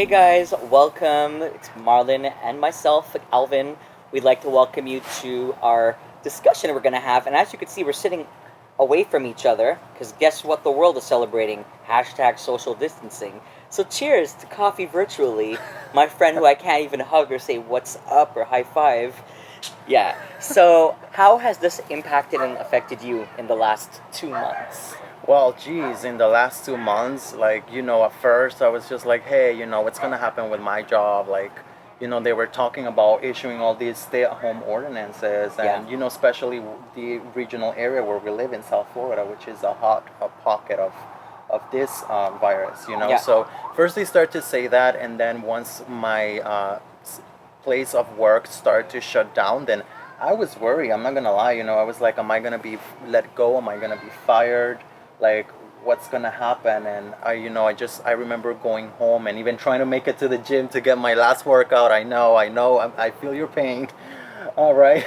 Hey guys, welcome. It's Marlon and myself, Alvin. We'd like to welcome you to our discussion we're going to have. And as you can see, we're sitting away from each other because guess what the world is celebrating? Hashtag social distancing. So cheers to coffee virtually. My friend who I can't even hug or say what's up or high five. Yeah. So how has this impacted and affected you in the last 2 months? Well, geez, in the last 2 months, at first I was just like, hey, what's gonna happen with my job? They were talking about issuing all these stay-at-home ordinances, Yeah. and especially the regional area where we live in South Florida, which is a pocket of this virus. Yeah. So first they start to say that, and then once my place of work started to shut down, then I was worried. I'm not gonna lie. I was like, am I gonna be let go? Am I gonna be fired? Like, what's gonna happen? And I remember going home and even trying to make it to the gym to get my last workout. I know, I feel your pain. All right.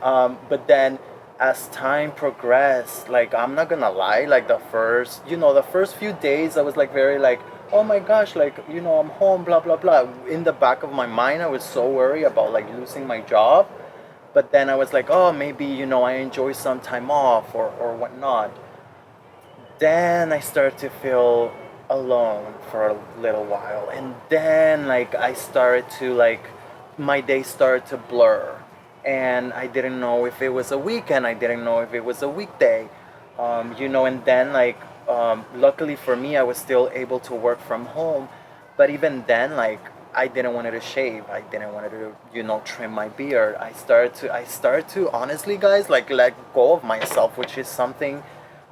But then as time progressed, like, I'm not gonna lie, like the first few days I was like very like, oh my gosh, like, I'm home, blah blah blah. In the back of my mind I was so worried about like losing my job. But then I was like, oh, maybe, I enjoy some time off or whatnot. Then I started to feel alone for a little while. And then, like, I started to, like, my day started to blur. And I didn't know if it was a weekend, I didn't know if it was a weekday. And then, like, luckily for me, I was still able to work from home. But even then, like, I didn't want to shave. I didn't want to, trim my beard. I started to honestly, guys, like, let go of myself, which is something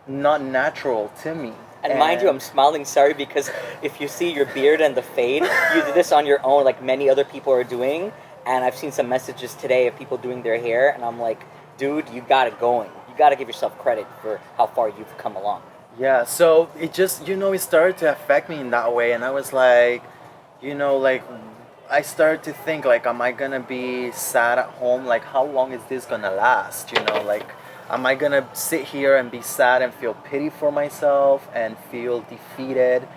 not natural to me. And mind you, I'm And smiling sorry because if you see your beard and the fade, you did this on your own, like many other people are doing. And I've seen some messages today of people doing their hair, and I'm like, dude, you got it going. You got to give yourself credit for how far you've come along. yeah, so it just, it started to affect me in that way. And I was like, like, I started to think, like, am I gonna be sad at home? Like, how long is this gonna last? Like, am I gonna sit here and be sad and feel pity for myself and feel defeated,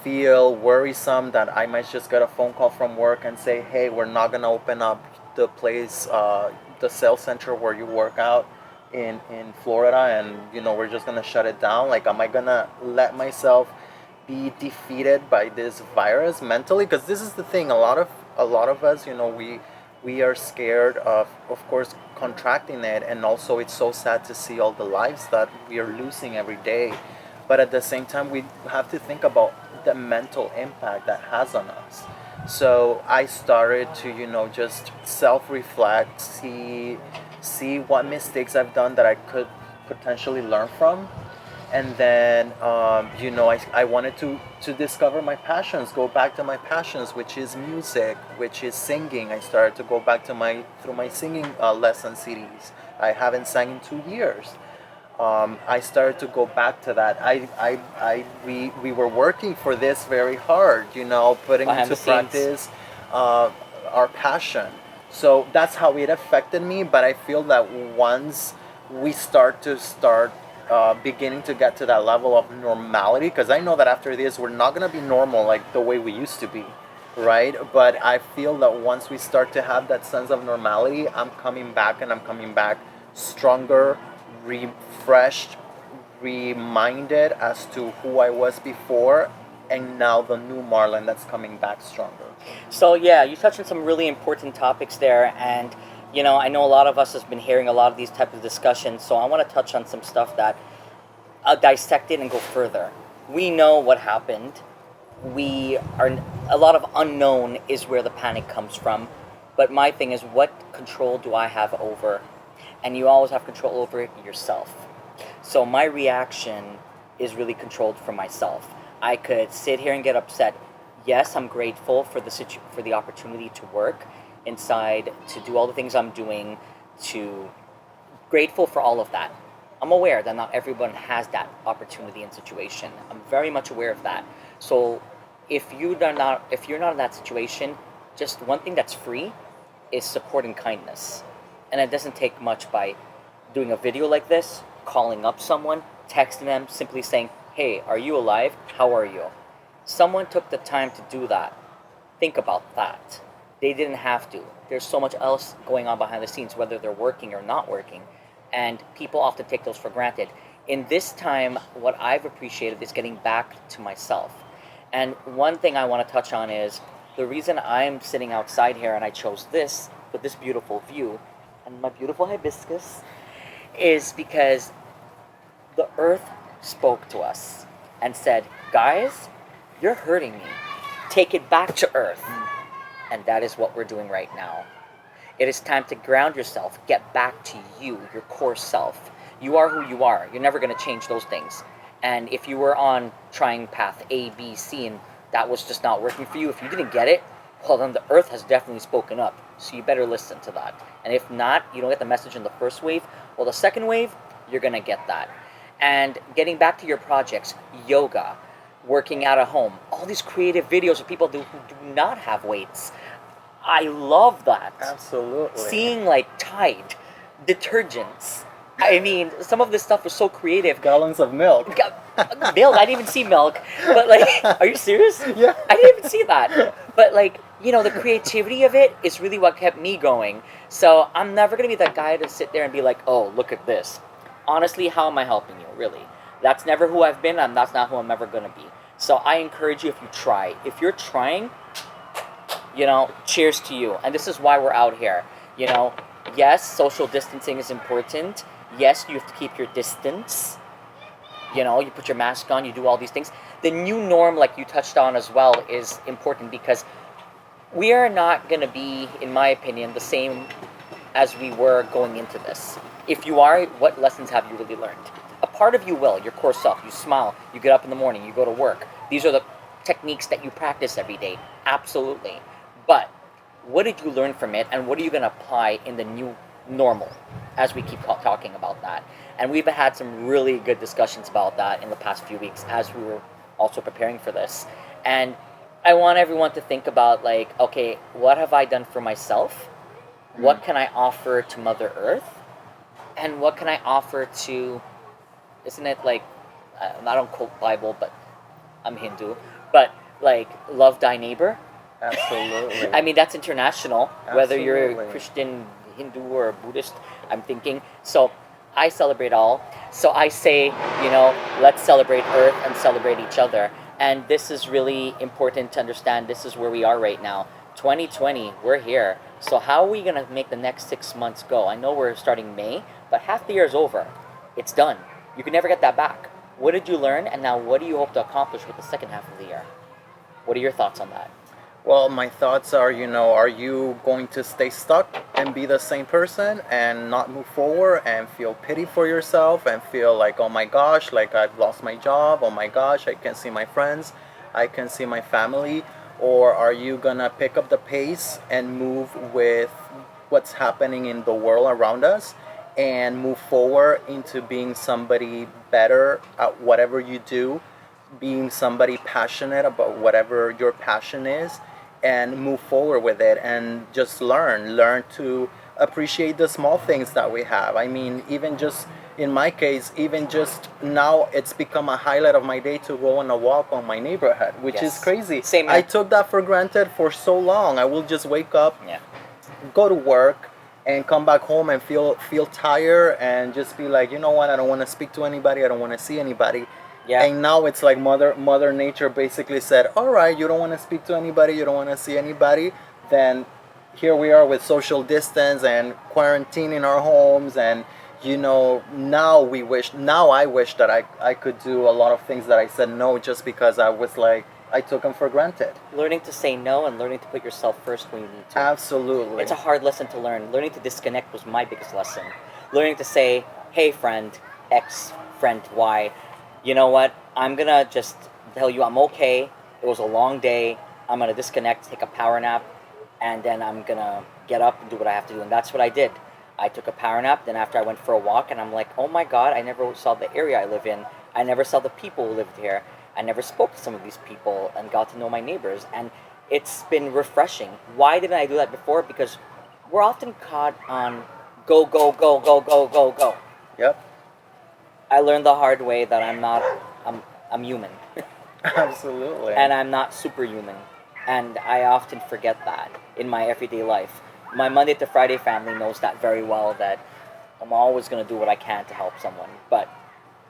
feel worrisome that I might just get a phone call from work and say, hey, we're not gonna open up the place, the sales center where you work out in Florida, and we're just gonna shut it down. Like, am I gonna let myself be defeated by this virus mentally? Because this is the thing, a lot of us, we are scared of course, contracting it. And also it's so sad to see all the lives that we are losing every day. But at the same time, we have to think about the mental impact that has on us. So I started to, just self-reflect, see what mistakes I've done that I could potentially learn from. And then, I wanted to discover my passions, go back to my passions, which is music, which is singing. I started to go back to my singing lesson CDs. I haven't sang in 2 years. I started to go back to that. We were working for this very hard, putting Behind into the scenes. practice uh, our passion. So that's how it affected me. But I feel that once we start beginning to get to that level of normality, because I know that after this we're not gonna be normal like the way we used to be, right? But I feel that once we start to have that sense of normality, I'm coming back, and I'm coming back stronger, refreshed, reminded as to who I was before, and now the new Marlon that's coming back stronger. So yeah, you touched on some really important topics there, and I know a lot of us has been hearing a lot of these type of discussions. So I want to touch on some stuff that dissect it and go further. We know what happened. We are a lot of unknown is where the panic comes from. But my thing is, what control do I have over? And you always have control over it yourself. So my reaction is really controlled for myself. I could sit here and get upset. Yes, I'm grateful for for the opportunity to work inside, to do all the things I'm doing, to grateful for all of that. I'm aware that not everyone has that opportunity and situation. I'm very much aware of that. So if you're not in that situation, just one thing that's free is support and kindness. And it doesn't take much by doing a video like this, calling up someone, texting them, simply saying, "Hey, are you alive? How are you?" Someone took the time to do that. Think about that. They didn't have to. There's so much else going on behind the scenes, whether they're working or not working, and people often take those for granted. In this time, what I've appreciated is getting back to myself. And one thing I want to touch on is the reason I'm sitting outside here and I chose this with this beautiful view and my beautiful hibiscus is because the earth spoke to us and said, guys, you're hurting me. Take it back to earth. And that is what we're doing right now. It is time to ground yourself, get back to you, your core self. You are who you are. You're never going to change those things. And if you were on trying path A, B, C, and that was just not working for you, if you didn't get it, well, then the earth has definitely spoken up. So you better listen to that. And if not, you don't get the message in the first wave, well, the second wave, you're going to get that. And getting back to your projects, yoga, working out at home, all these creative videos of people who do not have weights. I love that. Absolutely. Seeing like Tide, detergents. I mean, some of this stuff was so creative. Gallons of milk. Milk, I didn't even see milk. But like, are you serious? Yeah. I didn't even see that. But like, you know, the creativity of it is really what kept me going. So I'm never going to be that guy to sit there and be like, oh, look at this. Honestly, how am I helping you, really? That's never who I've been, and that's not who I'm ever going to be. So I encourage you, if you try. If you're trying, you know, cheers to you. And this is why we're out here. You know, yes, social distancing is important. Yes, you have to keep your distance. You know, you put your mask on, you do all these things. The new norm, like you touched on as well, is important because we are not going to be, in my opinion, the same as we were going into this. If you are, what lessons have you really learned? A part of you will, your core self. You smile, you get up in the morning, you go to work. These are the techniques that you practice every day. Absolutely. But what did you learn from it, and what are you going to apply in the new normal as we keep talking about that? And we've had some really good discussions about that in the past few weeks as we were also preparing for this. And I want everyone to think about, like, okay, what have I done for myself? What can I offer to Mother Earth? And what can I offer to, isn't it like, I don't quote Bible, but I'm Hindu, but like, love thy neighbor? Absolutely. I mean, that's international, whether you're Absolutely. Christian, Hindu, or Buddhist, I'm thinking. So I celebrate all. So I say, you know, let's celebrate Earth and celebrate each other. And this is really important to understand. This is where we are right now. 2020, we're here. So how are we going to make the next 6 months go? I know we're starting May, but half the year is over. It's done. You can never get that back. What did you learn, and now what do you hope to accomplish with the second half of the year? What are your thoughts on that? Well, my thoughts are, you know, are you going to stay stuck and be the same person and not move forward and feel pity for yourself and feel like, oh my gosh, like I've lost my job, oh my gosh, I can't see my friends, I can see my family? Or are you gonna pick up the pace and move with what's happening in the world around us and move forward into being somebody better at whatever you do, being somebody passionate about whatever your passion is, and move forward with it and just learn to appreciate the small things that we have. I mean, even just in my case, even just now, it's become a highlight of my day to go on a walk on my neighborhood, which is Yes. crazy. Same here. I took that for granted for so long. I will just wake up, Yeah. go to work, and come back home and feel tired and just be like, you know what, I don't want to speak to anybody, I don't want to see anybody. Yeah. And now it's like mother nature basically said, all right, you don't want to speak to anybody, you don't want to see anybody, then here we are with social distance and quarantine in our homes. And you know, now I wish that I could do a lot of things that I said no just because I was like, I took them for granted. Learning to say no and learning to put yourself first when you need to. Absolutely. It's a hard lesson to learn. Learning to disconnect was my biggest lesson. Learning to say, hey, friend X, friend Y, you know what? I'm going to just tell you I'm okay. It was a long day. I'm going to disconnect, take a power nap, and then I'm going to get up and do what I have to do. And that's what I did. I took a power nap. Then after I went for a walk, and I'm like, oh my God, I never saw the area I live in. I never saw the people who lived here. I never spoke to some of these people and got to know my neighbors. And it's been refreshing. Why didn't I do that before? Because we're often caught on go, go, go, go, go, go, go. Yep. I learned the hard way that I'm human. Absolutely. And I'm not superhuman. And I often forget that in my everyday life. My Monday to Friday family knows that very well, that I'm always going to do what I can to help someone. But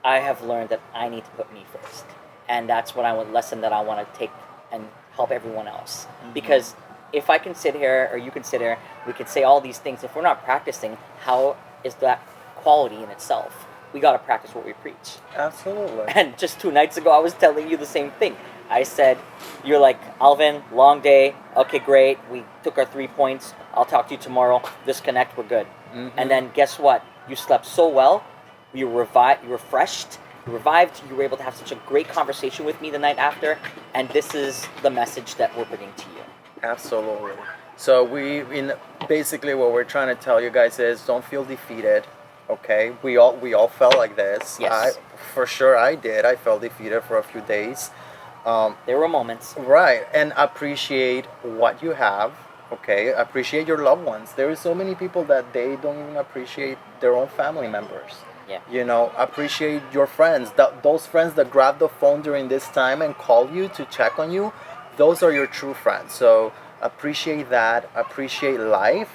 I have learned that I need to put me first. And that's what I want, lesson that I want to take and help everyone else. Because if I can sit here or you can sit here, we can say all these things. If we're not practicing, how is that quality in itself? We got to practice what we preach. Absolutely. And just 2 nights ago, I was telling you the same thing. I said, you're like, Alvin, long day. Okay, great. We took our 3 points. I'll talk to you tomorrow. Disconnect. We're good. And then guess what? You slept so well. You were revived. You were refreshed. You revived. You were able to have such a great conversation with me the night after. And this is the message that we're bringing to you. Absolutely. So basically what we're trying to tell you guys is don't feel defeated. Okay, we all felt like this. Yes. For sure I did. I felt defeated for a few days. There were moments. Right, and appreciate what you have. Okay, appreciate your loved ones. There is so many people that they don't even appreciate their own family members. Yeah. You know, appreciate your friends. Those friends that grab the phone during this time and call you to check on you, those are your true friends. So appreciate that. Appreciate life,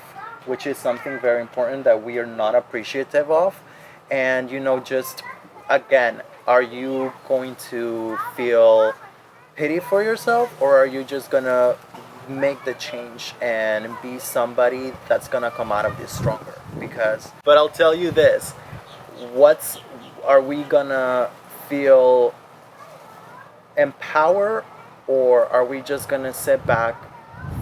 which is something very important that we are not appreciative of. And just again, are you going to feel pity for yourself, or are you just gonna make the change and be somebody that's gonna come out of this stronger? But I'll tell you this, what's are we gonna feel empowered, or are we just gonna sit back,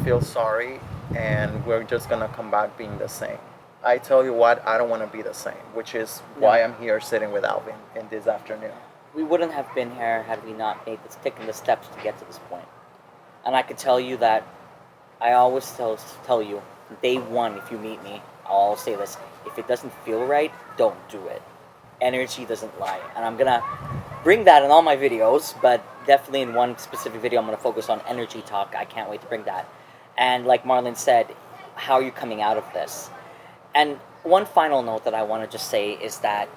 feel sorry, and we're just gonna come back being the same? I tell you what, I don't want to be the same, which is why I'm here sitting with Alvin in this afternoon. We wouldn't have been here had we not taken the steps to get to this point. And I could tell you that I always tell you, day one, if you meet me, I'll always say this: if it doesn't feel right, don't do it. Energy doesn't lie. And I'm going to bring that in all my videos, but definitely in one specific video, I'm going to focus on energy talk. I can't wait to bring that. And like Marlon said, how are you coming out of this? And one final note that I want to just say is that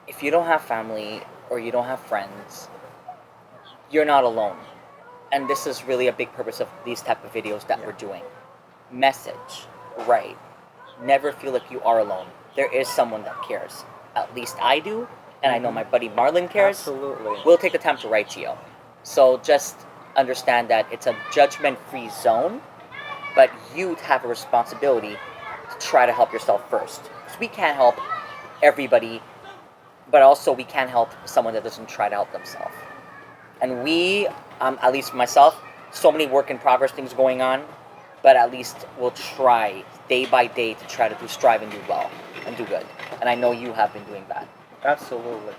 if you don't have family or you don't have friends, you're not alone. And this is really a big purpose of these type of videos that we're doing. Message, right. Never feel like you are alone. There is someone that cares. At least I do, and I know my buddy Marlon cares. Absolutely. We'll take the time to write to you. So just understand that it's a judgment-free zone, but you have a responsibility to try to help yourself first. Because we can't help everybody, but also we can't help someone that doesn't try to help themselves. And we, at least myself, so many work in progress things going on, but at least we'll try day by day to try to strive and do well and do good. And I know you have been doing that. Absolutely.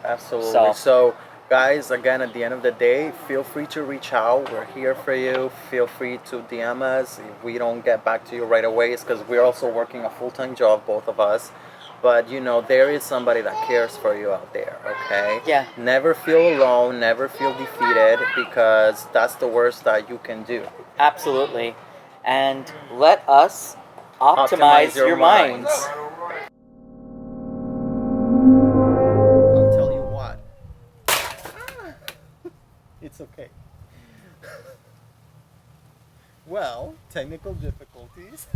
Absolutely. So guys, again, at the end of the day, feel free to reach out. We're here for you. Feel free to DM us. If we don't get back to you right away, it's because we're also working a full-time job, both of us. But there is somebody that cares for you out there, okay? Yeah. Never feel alone, never feel defeated, because that's the worst that you can do. Absolutely. And let us optimize your minds. I'll tell you what. It's okay. Well, technical difficulties.